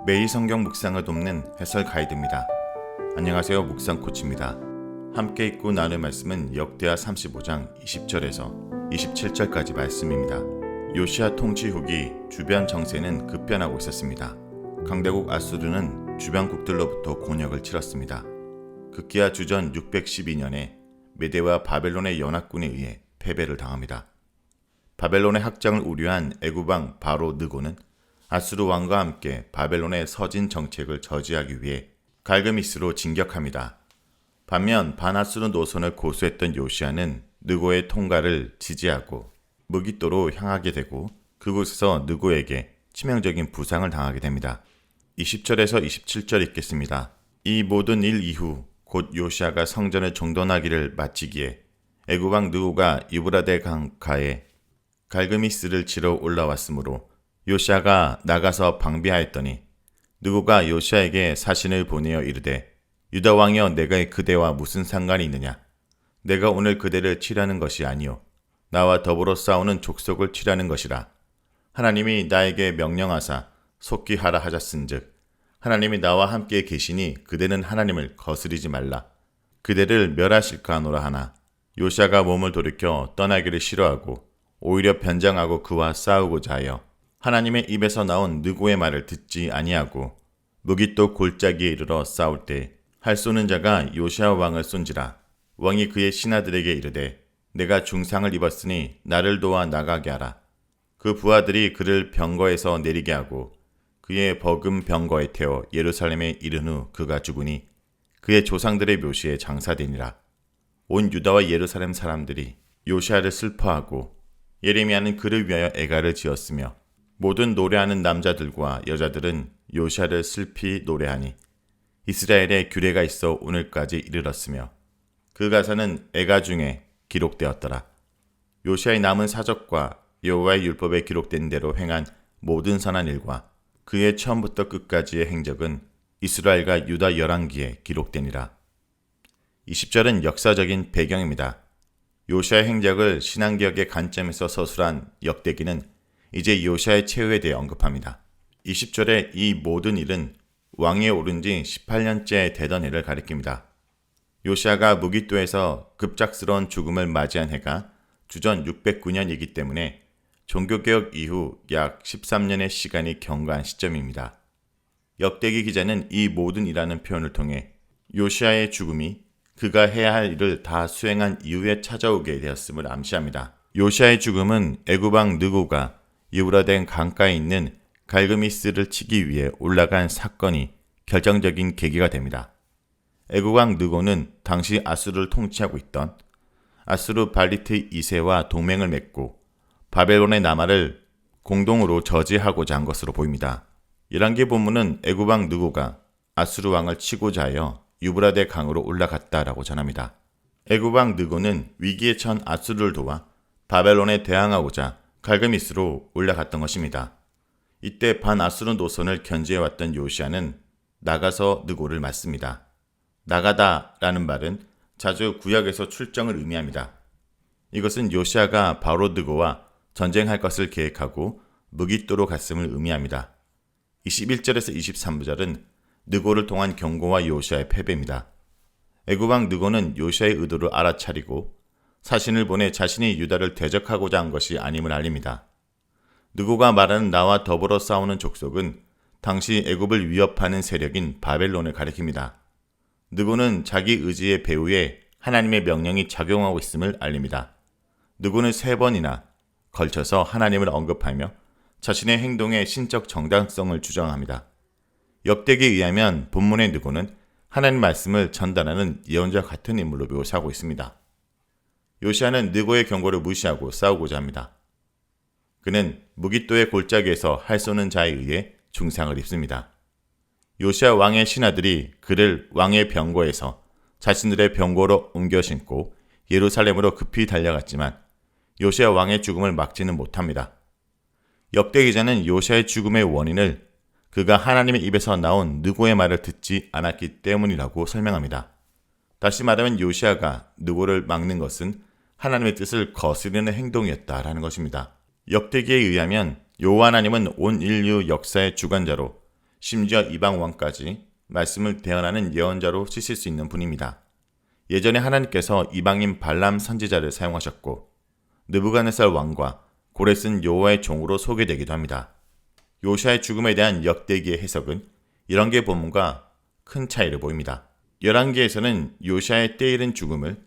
매일 성경 묵상을 돕는 해설 가이드입니다. 안녕하세요. 묵상 코치입니다. 함께 읽고 나눌 말씀은 역대하 35장 20절에서 27절까지 말씀입니다. 요시야 통치 후기 주변 정세는 급변하고 있었습니다. 강대국 아수르는 주변국들로부터 곤욕을 치렀습니다. 급기야 주전 612년에 메대와 바벨론의 연합군에 의해 패배를 당합니다. 바벨론의 확장을 우려한 애굽왕 바로 느고는 아수르 왕과 함께 바벨론의 서진 정책을 저지하기 위해 갈그미스로 진격합니다. 반면 반아수르 노선을 고수했던 요시야는 느고의 통과를 지지하고 무깃도로 향하게 되고 그곳에서 느고에게 치명적인 부상을 당하게 됩니다. 20절에서 27절 읽겠습니다. 이 모든 일 이후 곧 요시야가 성전을 정돈하기를 마치기에 애굽 왕 느고가 유브라데 강가에 갈그미스를 치러 올라왔으므로 요시야가 나가서 방비하였더니 느고가 요시야에게 사신을 보내어 이르되 유다 왕이여 내가 그대와 무슨 상관이 있느냐? 내가 오늘 그대를 치려는 것이 아니요 나와 더불어 싸우는 족속을 치려는 것이라. 하나님이 나에게 명령하사 속히 하라 하셨은즉 하나님이 나와 함께 계시니 그대는 하나님을 거스리지 말라. 그대를 멸하실까 하노라 하나 요시야가 몸을 돌이켜 떠나기를 싫어하고 오히려 변장하고 그와 싸우고자 하여 하나님의 입에서 나온 느고의 말을 듣지 아니하고 무깃도 골짜기에 이르러 싸울 때 활 쏘는 자가 요시야 왕을 쏜지라. 왕이 그의 신하들에게 이르되 내가 중상을 입었으니 나를 도와 나가게 하라. 그 부하들이 그를 병거에서 내리게 하고 그의 버금 병거에 태워 예루살렘에 이른 후 그가 죽으니 그의 조상들의 묘시에 장사되니라. 온 유다와 예루살렘 사람들이 요시야를 슬퍼하고 예레미야는 그를 위하여 애가를 지었으며 모든 노래하는 남자들과 여자들은 요시야를 슬피 노래하니 이스라엘에 규례가 있어 오늘까지 이르렀으며 그 가사는 애가 중에 기록되었더라. 요시야의 남은 사적과 여호와의 율법에 기록된 대로 행한 모든 선한 일과 그의 처음부터 끝까지의 행적은 이스라엘과 유다 열왕기에 기록되니라. 20절은 역사적인 배경입니다. 요시야의 행적을 신앙개혁의 관점에서 서술한 역대기는 이제 요시야의 최후에 대해 언급합니다. 20절의 이 모든 일은 왕위에 오른 지 18년째 되던 해를 가리킵니다. 요시야가 무깃도에서 급작스러운 죽음을 맞이한 해가 주전 609년이기 때문에 종교개혁 이후 약 13년의 시간이 경과한 시점입니다. 역대기 기자는 이 모든 일이라는 표현을 통해 요시야의 죽음이 그가 해야 할 일을 다 수행한 이후에 찾아오게 되었음을 암시합니다. 요시야의 죽음은 애굽 왕 느고가 유브라데 강가에 있는 갈그미스를 치기 위해 올라간 사건이 결정적인 계기가 됩니다. 애굽 왕 느고는 당시 아수르를 통치하고 있던 아수르 발리트 2세와 동맹을 맺고 바벨론의 남하를 공동으로 저지하고자 한 것으로 보입니다. 열왕기 본문은 애굽 왕 느고가 아수르 왕을 치고자 하여 유브라데 강으로 올라갔다라고 전합니다. 애굽 왕 느고는 위기에 처한 아수르를 도와 바벨론에 대항하고자 갈그미스로 올라갔던 것입니다. 이때 반아수르 노선을 견지해왔던 요시야는 나가서 느고를 맞습니다. 나가다 라는 말은 자주 구약에서 출정을 의미합니다. 이것은 요시야가 바로 느고와 전쟁할 것을 계획하고 무깃도로 갔음을 의미합니다. 21절에서 23절은 느고를 통한 경고와 요시야의 패배입니다. 애굽 왕 느고는 요시야의 의도를 알아차리고 사신을 보내 자신이 유다를 대적하고자 한 것이 아님을 알립니다. 느고가 말하는 나와 더불어 싸우는 족속은 당시 애굽을 위협하는 세력인 바벨론을 가리킵니다. 느고는 자기 의지의 배후에 하나님의 명령이 작용하고 있음을 알립니다. 느고는 3번이나 걸쳐서 하나님을 언급하며 자신의 행동의 신적 정당성을 주장합니다. 역대기에 의하면 본문의 느고는 하나님 말씀을 전달하는 예언자 같은 인물로 묘사하고 있습니다. 요시야는 느고의 경고를 무시하고 싸우고자 합니다. 그는 무깃도의 골짜기에서 활 쏘는 자에 의해 중상을 입습니다. 요시야 왕의 신하들이 그를 왕의 병거에서 자신들의 병거로 옮겨 신고 예루살렘으로 급히 달려갔지만 요시야 왕의 죽음을 막지는 못합니다. 역대 기자는 요시야의 죽음의 원인을 그가 하나님의 입에서 나온 느고의 말을 듣지 않았기 때문이라고 설명합니다. 다시 말하면 요시야가 느고를 막는 것은 하나님의 뜻을 거스르는 행동이었다라는 것입니다. 역대기에 의하면 여호와 하나님은 온 인류 역사의 주관자로 심지어 이방 왕까지 말씀을 대언하는 예언자로 쓰실 수 있는 분입니다. 예전에 하나님께서 이방인 발람 선지자를 사용하셨고 느부갓네살 왕과 고레스 여호와의 종으로 소개되기도 합니다. 요시아의 죽음에 대한 역대기의 해석은 열왕기의 본문과 큰 차이를 보입니다. 열왕기에서는 요시아의 때이른 죽음을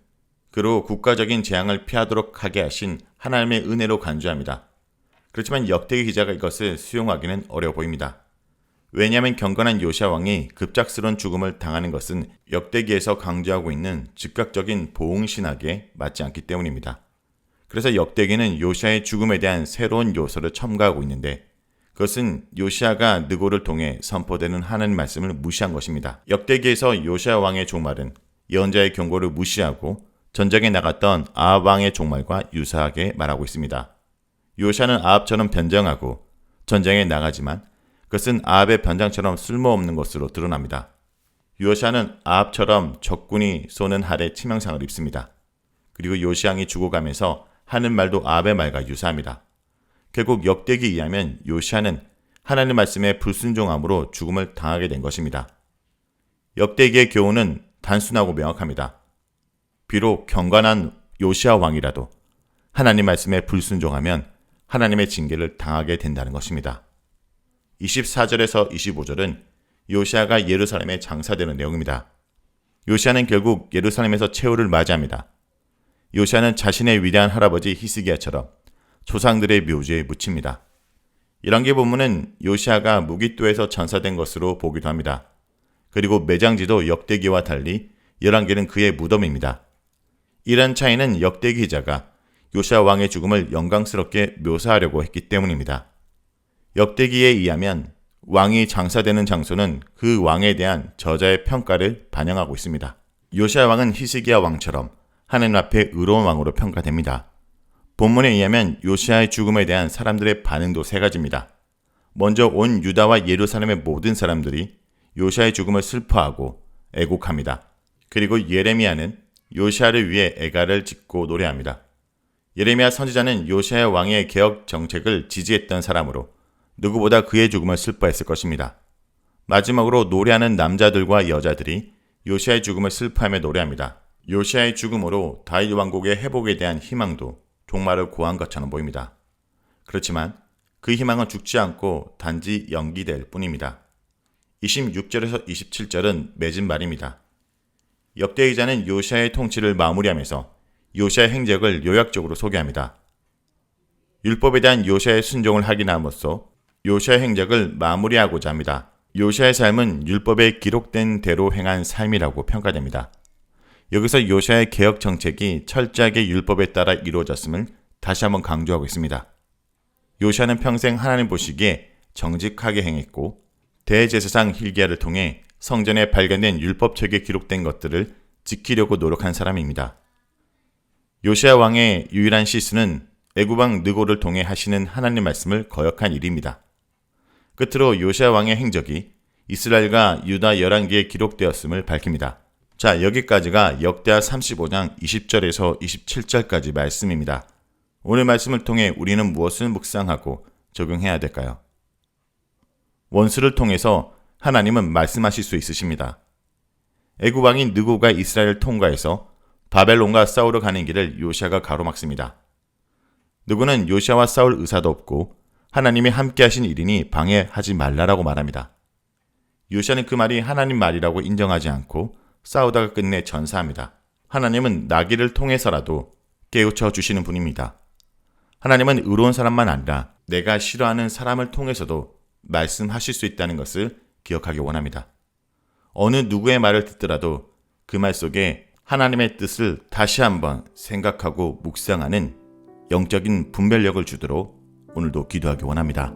그로 국가적인 재앙을 피하도록 하게 하신 하나님의 은혜로 간주합니다. 그렇지만 역대기 기자가 이것을 수용하기는 어려워 보입니다. 왜냐하면 경건한 요시아 왕이 급작스러운 죽음을 당하는 것은 역대기에서 강조하고 있는 즉각적인 보응신학에 맞지 않기 때문입니다. 그래서 역대기는 요시아의 죽음에 대한 새로운 요소를 첨가하고 있는데 그것은 요시아가 느고를 통해 선포되는 하나님 말씀을 무시한 것입니다. 역대기에서 요시아 왕의 종말은 예언자의 경고를 무시하고 전쟁에 나갔던 아합 왕의 종말과 유사하게 말하고 있습니다. 요시아는 아합처럼 변장하고 전쟁에 나가지만 그것은 아합의 변장처럼 쓸모없는 것으로 드러납니다. 요시아는 아합처럼 적군이 쏘는 활에 치명상을 입습니다. 그리고 요시아 왕이 죽어가면서 하는 말도 아합의 말과 유사합니다. 결국 역대기에 의하면 요시아는 하나님 말씀에 불순종함으로 죽음을 당하게 된 것입니다. 역대기의 교훈은 단순하고 명확합니다. 비록 경건한 요시아 왕이라도 하나님 말씀에 불순종하면 하나님의 징계를 당하게 된다는 것입니다. 24절에서 25절은 요시아가 예루살렘에 장사되는 내용입니다. 요시아는 결국 예루살렘에서 최후를 맞이합니다. 요시아는 자신의 위대한 할아버지 히스기야처럼 조상들의 묘지에 묻힙니다. 열왕기 본문은 요시아가 무깃도에서 전사된 것으로 보기도 합니다. 그리고 매장지도 역대기와 달리 열왕기는 그의 무덤입니다. 이런 차이는 역대기 기자가 요시아 왕의 죽음을 영광스럽게 묘사하려고 했기 때문입니다. 역대기에 의하면 왕이 장사되는 장소는 그 왕에 대한 저자의 평가를 반영하고 있습니다. 요시아 왕은 히스기야 왕처럼 하나님 앞에 의로운 왕으로 평가됩니다. 본문에 의하면 요시아의 죽음에 대한 사람들의 반응도 세 가지입니다. 먼저 온 유다와 예루살렘의 모든 사람들이 요시아의 죽음을 슬퍼하고 애곡합니다. 그리고 예레미야는 요시아를 위해 애가를 짓고 노래합니다. 예레미야 선지자는 요시아 왕의 개혁 정책을 지지했던 사람으로 누구보다 그의 죽음을 슬퍼했을 것입니다. 마지막으로 노래하는 남자들과 여자들이 요시아의 죽음을 슬퍼하며 노래합니다. 요시아의 죽음으로 다윗 왕국의 회복에 대한 희망도 종말을 고한 것처럼 보입니다. 그렇지만 그 희망은 죽지 않고 단지 연기될 뿐입니다. 26절에서 27절은 맺은 말입니다. 역대기자는 요시아의 통치를 마무리하면서 요시아의 행적을 요약적으로 소개합니다. 율법에 대한 요시아의 순종을 확인함으로써 요시아의 행적을 마무리하고자 합니다. 요시아의 삶은 율법에 기록된 대로 행한 삶이라고 평가됩니다. 여기서 요시아의 개혁 정책이 철저하게 율법에 따라 이루어졌음을 다시 한번 강조하고 있습니다. 요시아는 평생 하나님 보시기에 정직하게 행했고 대제사장 hil기야를 통해 성전에 발견된 율법책에 기록된 것들을 지키려고 노력한 사람입니다. 요시아 왕의 유일한 실수는 애굽왕 느고를 통해 하시는 하나님 말씀을 거역한 일입니다. 끝으로 요시아 왕의 행적이 이스라엘과 유다 열왕기에 기록되었음을 밝힙니다. 자, 여기까지가 역대하 35장 20절에서 27절까지 말씀입니다. 오늘 말씀을 통해 우리는 무엇을 묵상하고 적용해야 될까요? 원수를 통해서 하나님은 말씀하실 수 있으십니다. 애굽 왕인 느고가 이스라엘을 통과해서 바벨론과 싸우러 가는 길을 요시아가 가로막습니다. 느고는 요시아와 싸울 의사도 없고 하나님이 함께 하신 일이니 방해하지 말라라고 말합니다. 요시아는 그 말이 하나님 말이라고 인정하지 않고 싸우다가 끝내 전사합니다. 하나님은 나귀를 통해서라도 깨우쳐 주시는 분입니다. 하나님은 의로운 사람만 아니라 내가 싫어하는 사람을 통해서도 말씀하실 수 있다는 것을 기억하기 원합니다. 어느 누구의 말을 듣더라도 그 말 속에 하나님의 뜻을 다시 한번 생각하고 묵상하는 영적인 분별력을 주도록 오늘도 기도하기 원합니다.